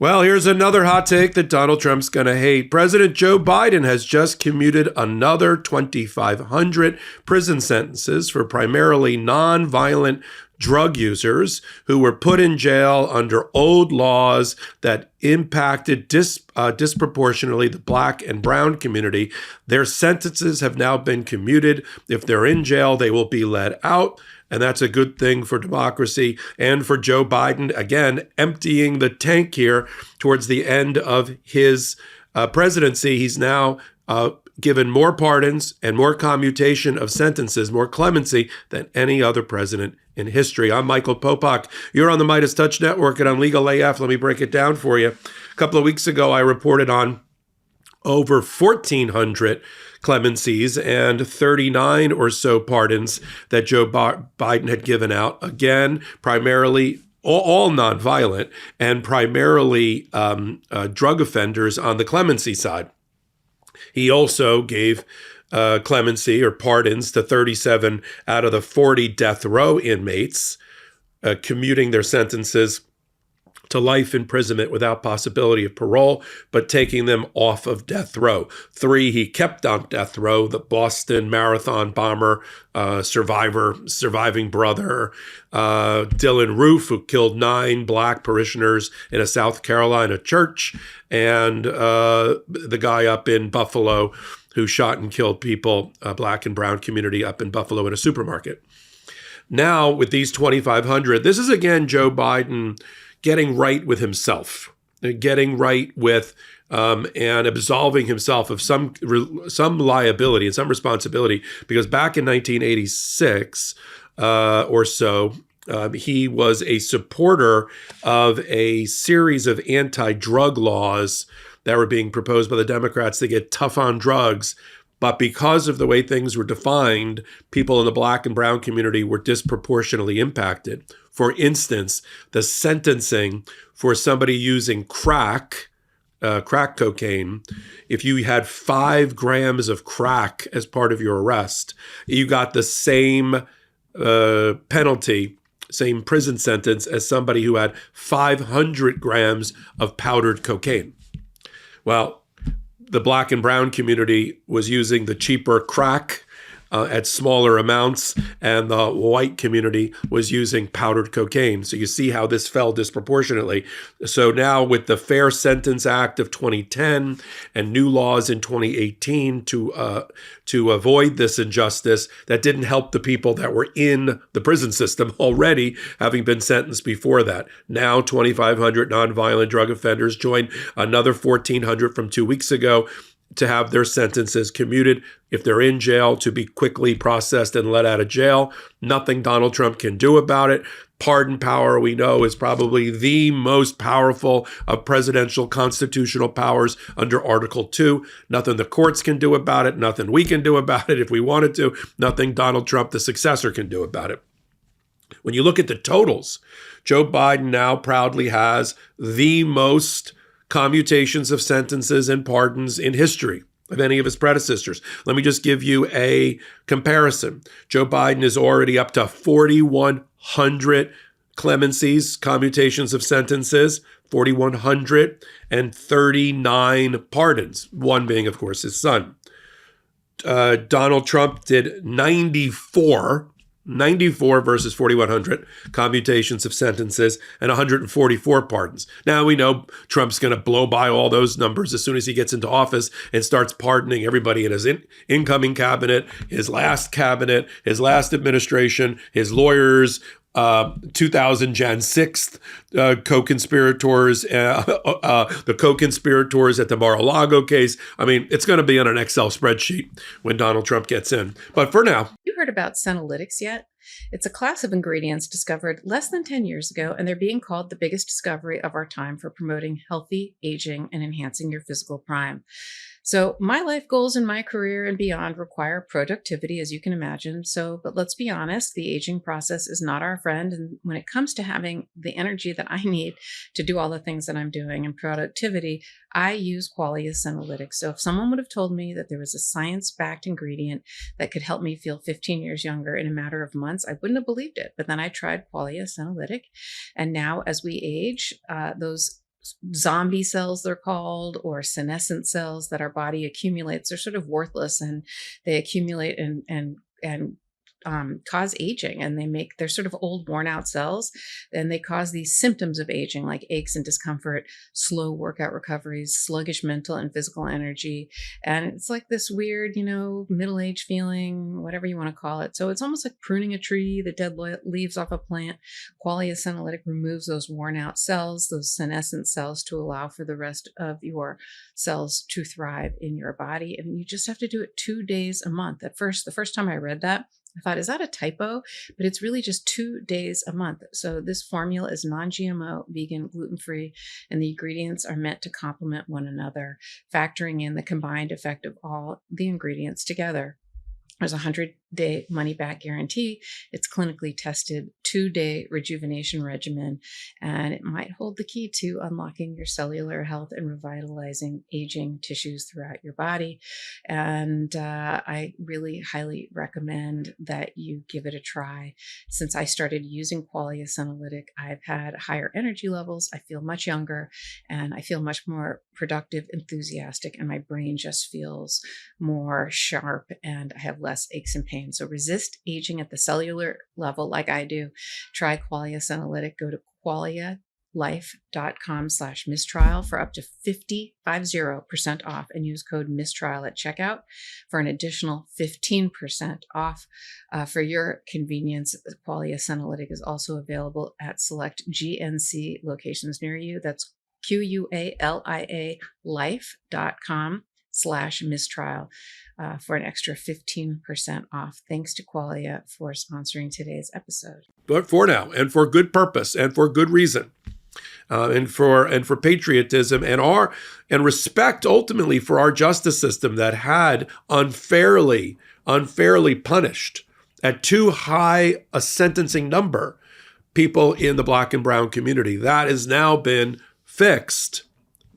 Well, here's another hot take that Donald Trump's going to hate. President Joe Biden has just commuted another 2,500 prison sentences for primarily nonviolent drug users who were put in jail under old laws that impacted disproportionately the Black and brown community. Their sentences have now been commuted. If they're in jail, they will be let out. And that's a good thing for democracy and for Joe Biden, again, emptying the tank here towards the end of his presidency. He's now given more pardons and more commutation of sentences, more clemency than any other president in history. I'm Michael Popok. You're on the MeidasTouch Network and on Legal AF. Let me break it down for you. A couple of weeks ago, I reported on over 1,400 clemencies and 39 or so pardons that Joe Biden had given out. Again, primarily all nonviolent and primarily drug offenders on the clemency side. He also gave clemency or pardons to 37 out of the 40 death row inmates, commuting their sentences to life imprisonment without possibility of parole, but taking them off of death row. 3 he kept on death row: the Boston Marathon bomber, surviving brother, Dylan Roof, who killed 9 Black parishioners in a South Carolina church, and the guy up in Buffalo who shot and killed people, Black and brown community up in Buffalo in a supermarket. Now, with these 2,500, this is again Joe Biden getting right with himself, getting right with and absolving himself of some liability and some responsibility, because back in 1986 or so, he was a supporter of a series of anti-drug laws that were being proposed by the Democrats to get tough on drugs. But because of the way things were defined, people in the Black and brown community were disproportionately impacted. For instance, the sentencing for somebody using crack cocaine, if you had 5 grams of crack as part of your arrest, you got the same penalty, same prison sentence as somebody who had 500 grams of powdered cocaine. Well, the Black and brown community was using the cheaper crack at smaller amounts, and the white community was using powdered cocaine. So you see how this fell disproportionately. So now with the Fair Sentence Act of 2010 and new laws in 2018 to avoid this injustice, that didn't help the people that were in the prison system already, having been sentenced before that. Now 2,500 nonviolent drug offenders join another 1,400 from 2 weeks ago to have their sentences commuted, if they're in jail, to be quickly processed and let out of jail. Nothing Donald Trump can do about it. Pardon power, we know, is probably the most powerful of presidential constitutional powers under Article 2. Nothing the courts can do about it. Nothing we can do about it if we wanted to. Nothing Donald Trump, the successor, can do about it. When you look at the totals, Joe Biden now proudly has the most commutations of sentences and pardons in history of any of his predecessors. Let me just give you a comparison. Joe Biden is already up to 4,100 clemencies, commutations of sentences, 4,139 pardons, one being, of course, his son. Donald Trump did 94 versus 4,100 commutations of sentences and 144 pardons. Now we know Trump's going to blow by all those numbers as soon as he gets into office and starts pardoning everybody in his incoming cabinet, his last administration, his lawyers, 2000 Jan 6th co-conspirators, the co-conspirators at the Mar-a-Lago case. I mean, it's going to be on an Excel spreadsheet when Donald Trump gets in. But for now. You heard about senolytics yet? It's a class of ingredients discovered less than 10 years ago, and they're being called the biggest discovery of our time for promoting healthy aging and enhancing your physical prime. So my life goals in my career and beyond require productivity, as you can imagine. But let's be honest, the aging process is not our friend. And when it comes to having the energy that I need to do all the things that I'm doing and productivity, I use Qualia Senolytics. So if someone would have told me that there was a science-backed ingredient that could help me feel 15 years younger in a matter of months, I wouldn't have believed it. But then I tried Qualia Senolytic. And now as we age, those zombie cells, they're called, or senescent cells that our body accumulates. They're sort of worthless, and they accumulate and cause aging, and they're sort of old, worn out cells, and they cause these symptoms of aging like aches and discomfort, slow workout recoveries, sluggish mental and physical energy. And it's like this weird, middle-aged feeling, whatever you want to call it. So it's almost like pruning a tree, the dead leaves off a plant. Qualia Senolytic removes those worn out cells, those senescent cells, to allow for the rest of your cells to thrive in your body. And you just have to do it 2 days a month. The first time I read that, I thought, is that a typo? But it's really just 2 days a month. So this formula is non-GMO, vegan, gluten-free, and the ingredients are meant to complement one another, factoring in the combined effect of all the ingredients together. There's a 100-day money-back guarantee. It's clinically tested 2-day rejuvenation regimen, and it might hold the key to unlocking your cellular health and revitalizing aging tissues throughout your body. And I really highly recommend that you give it a try. Since I started using Qualia Senolytic, I've had higher energy levels. I feel much younger, and I feel much more productive, enthusiastic, and my brain just feels more sharp, and I have less aches and pains. So resist aging at the cellular level like I do. Try Qualia Senolytic. Go to qualialife.com/mistrial for up to 50% off, and use code mistrial at checkout for an additional 15% off. For your convenience, Qualia Senolytic is also available at select GNC locations near you. That's QUALIA life.com/mistrial for an extra 15% off. Thanks to Qualia for sponsoring today's episode. But for now, and for good purpose, and for good reason, and for patriotism and respect ultimately for our justice system that had unfairly punished at too high a sentencing number people in the Black and brown community. That has now been fixed.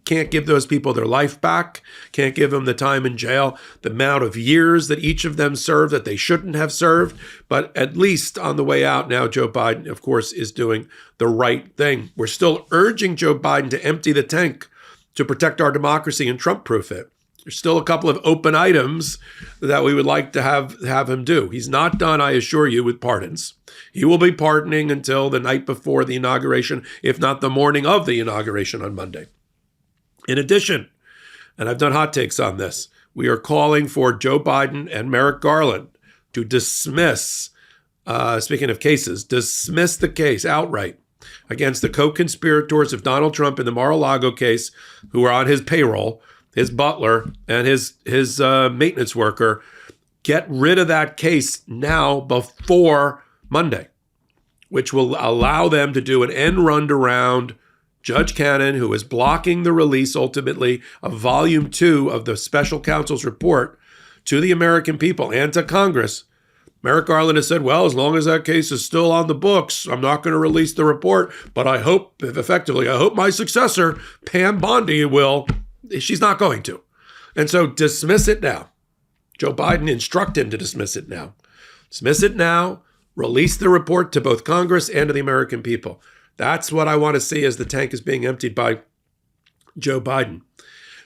Can't give those people their life back, can't give them the time in jail, the amount of years that each of them served that they shouldn't have served. But at least on the way out now, Joe Biden, of course, is doing the right thing. We're still urging Joe Biden to empty the tank to protect our democracy and Trump-proof it. There's still a couple of open items that we would like to have him do. He's not done, I assure you, with pardons. He will be pardoning until the night before the inauguration, if not the morning of the inauguration on Monday. In addition, and I've done hot takes on this, we are calling for Joe Biden and Merrick Garland to dismiss, speaking of cases, dismiss the case outright against the co-conspirators of Donald Trump in the Mar-a-Lago case, who are on his payroll, his butler and his maintenance worker. Get rid of that case now before Monday, which will allow them to do an end run around Judge Cannon, who is blocking the release ultimately of Volume 2 of the special counsel's report to the American people and to Congress. Merrick Garland has said, well, as long as that case is still on the books, I'm not going to release the report, but I hope my successor, Pam Bondi, will. She's not going to. And so dismiss it now. Joe Biden instructed him to dismiss it now. Dismiss it now. Release the report to both Congress and to the American people. That's what I want to see as the tank is being emptied by Joe Biden.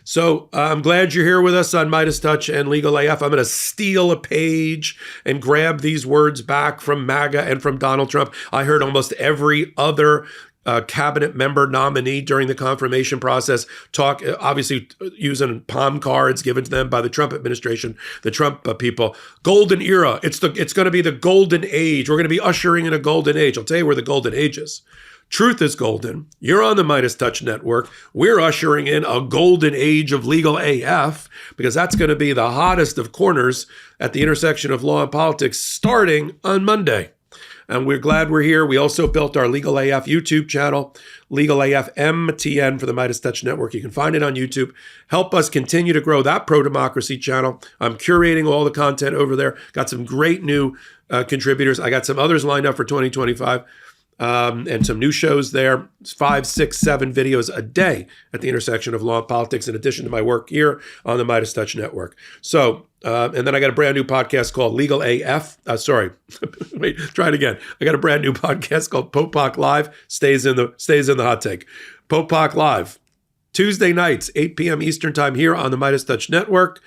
So I'm glad you're here with us on MeidasTouch and Legal AF. I'm going to steal a page and grab these words back from MAGA and from Donald Trump. I heard almost every other cabinet member nominee during the confirmation process talk, obviously using palm cards given to them by the Trump administration, the Trump people. Golden era. It's going to be the golden age. We're going to be ushering in a golden age. I'll tell you where the golden age is. Truth is golden. You're on the MeidasTouch network. We're ushering in a golden age of Legal AF, because that's going to be the hottest of corners at the intersection of law and politics starting on Monday. And we're glad we're here. We also built our Legal AF YouTube channel, Legal AF MTN for the MeidasTouch network. You can find it on YouTube. Help us continue to grow that pro-democracy channel. I'm curating all the content over there. Got some great new contributors. I got some others lined up for 2025. And some new shows there, 5, 6, 7 videos a day at the intersection of law and politics, in addition to my work here on the MeidasTouch network. So, and then I got a brand new podcast called Legal AF. Wait, try it again. I got a brand new podcast called Popok Live. Stays in the hot take. Popok Live, Tuesday nights, 8 p.m. Eastern Time here on the MeidasTouch Network.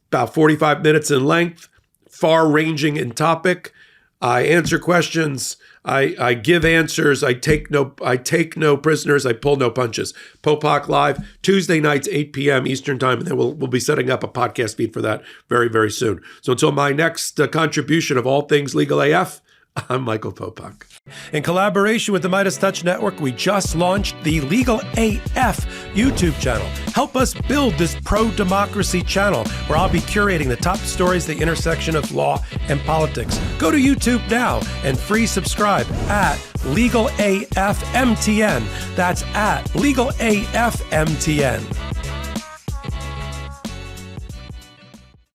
About 45 minutes in length, far-ranging in topic. I answer questions. I give answers. I take no prisoners. I pull no punches. Popok Live, Tuesday nights, 8 p.m. Eastern Time, and then we'll be setting up a podcast feed for that very, very soon. So until my next contribution of all things Legal AF, I'm Michael Popok. In collaboration with the MeidasTouch Network, we just launched the Legal AF YouTube channel. Help us build this pro-democracy channel where I'll be curating the top stories at the intersection of law and politics. Go to YouTube now and free subscribe at Legal AF MTN. That's at Legal AF MTN.